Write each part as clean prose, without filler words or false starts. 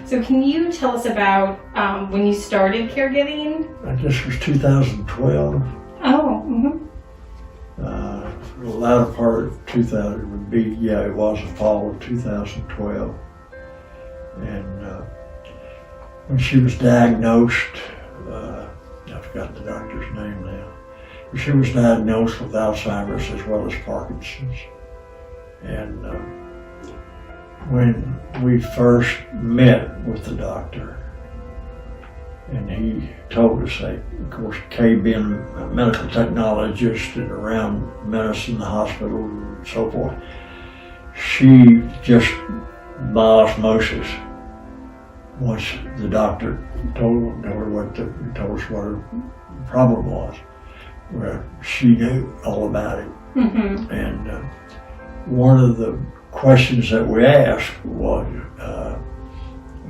So can you tell us about when you started caregiving? I guess it was 2012. Oh, mm-hmm. The latter part of 2000 would be, it was the fall of 2012. And when she was diagnosed, I forgot the doctor's name now, but she was diagnosed with Alzheimer's as well as Parkinson's. And when we first met with the doctor, and he told us that, of course, Kay being a medical technologist and around medicine, the hospital, and so forth, she just by osmosis, once the doctor told her what her problem was, where she knew all about it. Mm-hmm. And one of the questions that we asked was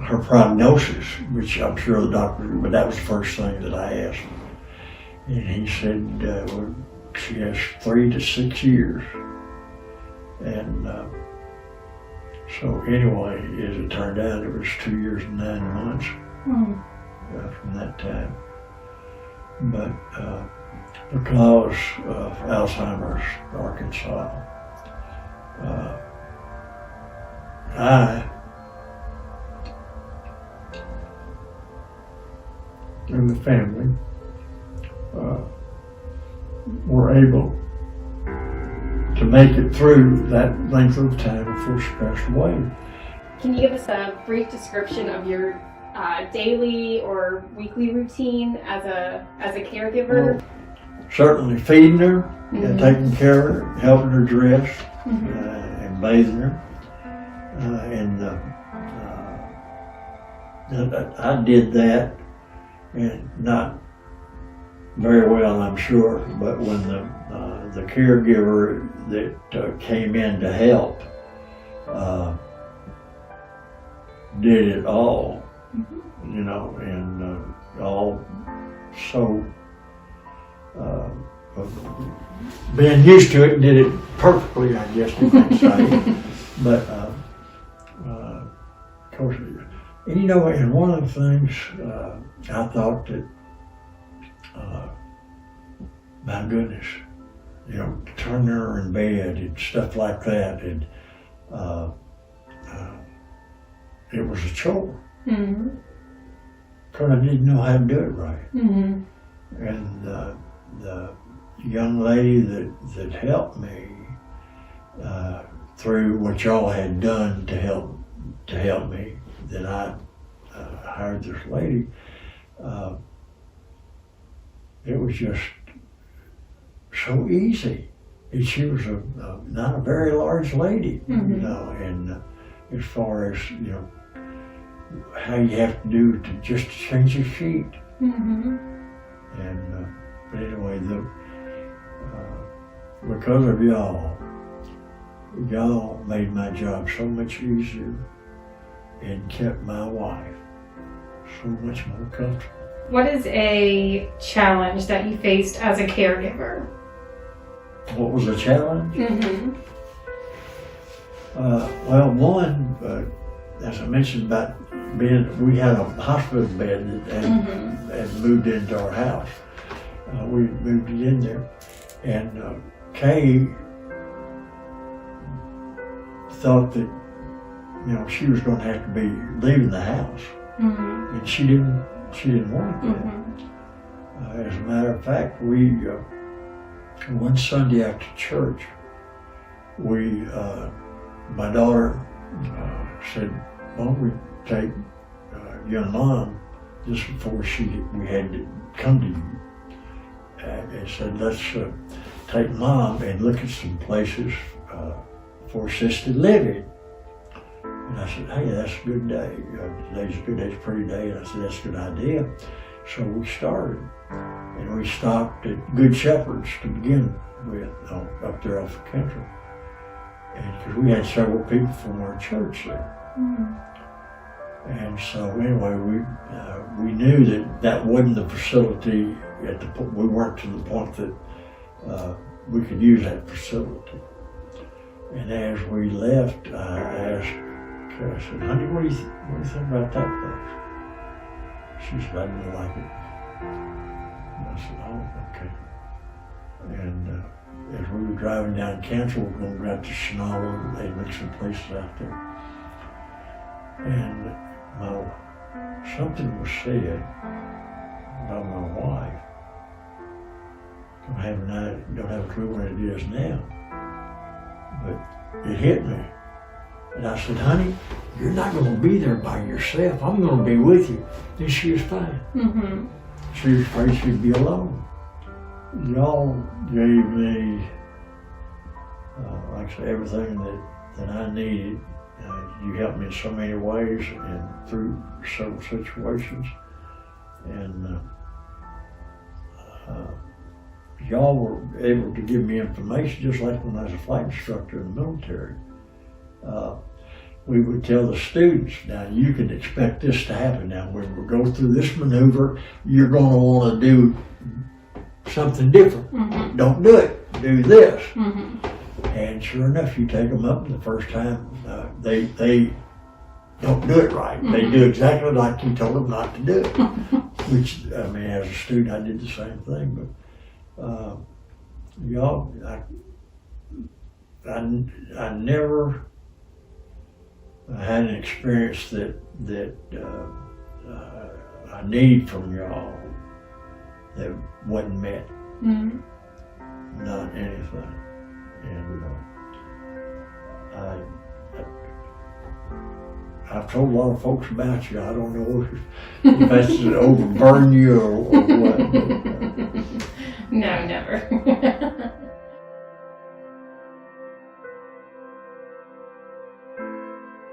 her prognosis, which I'm sure the doctor, but that was the first thing that I asked. And he said, well, she has 3 to 6 years. And so anyway, as it turned out, it was 2 years and 9 months from that time. But because of Alzheimer's, Arkansas, I and the family were able to make it through that length of time before she passed away. Can you give us a brief description of your daily or weekly routine as a caregiver? Well, certainly feeding her, Mm-hmm. taking care of her, helping her dress, and bathing her. I did that, and not very well, I'm sure, but when the caregiver that came in to help did it all, and all so being used to it, did it perfectly, I guess you might say. But of course, and one of the things I thought that, my goodness, turning her in bed and stuff like that, and it was a chore. Mm-hmm. Because I didn't know how to do it right. Mm-hmm. And the young lady that helped me through what y'all had done to help me, then I hired this lady. It was just so easy. And she was not a very large lady, and as far as how you have to do to just change a sheet. Mm-hmm. And but anyway, because of y'all made my job so much easier and kept my wife so much more comfortable. What is a challenge that you faced as a caregiver? What was the challenge? Mm-hmm. Well, one, as I mentioned about we had a hospital bed that had moved into our house. We moved it in there, and Kay thought that she was going to have to be leaving the house, and she didn't want that. As a matter of fact, we one Sunday after church, my daughter said, "Why don't we take young mom just before we had to come to you?" And said, "Let's take mom and look at some places for assisted living." And I said, "Hey, that's a good day. Today's a good day, it's a pretty day." And I said, "That's a good idea." So we started, and we stopped at Good Shepherd's to begin with, up there off the country. And because we had several people from our church there. And so anyway, we knew that wasn't the facility we weren't to the point that we could use that facility. And as we left, I asked Okay, I said, honey, what do you think about that place? She said, I didn't like it. And I said, oh, okay. And as we were driving down Cancel, we were going to go to Chenal, they looked some places out there. And something was said about my wife. Don't have a clue what it is now. But it hit me. And I said, honey, you're not going to be there by yourself. I'm going to be with you. And she was fine. Mm-hmm. She was afraid she'd be alone. Y'all gave me, like I said, everything that I needed. You helped me in so many ways and through several situations. And y'all were able to give me information just like when I was a flight instructor in the military. We would tell the students, now you can expect this to happen. Now when we go through this maneuver, you're going to want to do something different. Mm-hmm. Don't do it, do this. Mm-hmm. And sure enough, you take them up and the first time, they don't do it right. Mm-hmm. They do exactly like you told them not to do it. Which, I mean, as a student, I did the same thing. But y'all, I never had an experience that I need from y'all that wasn't met. Mm-hmm. Not anything. And I've told a lot of folks about you. I don't know if that's to overburn you or what. No, never.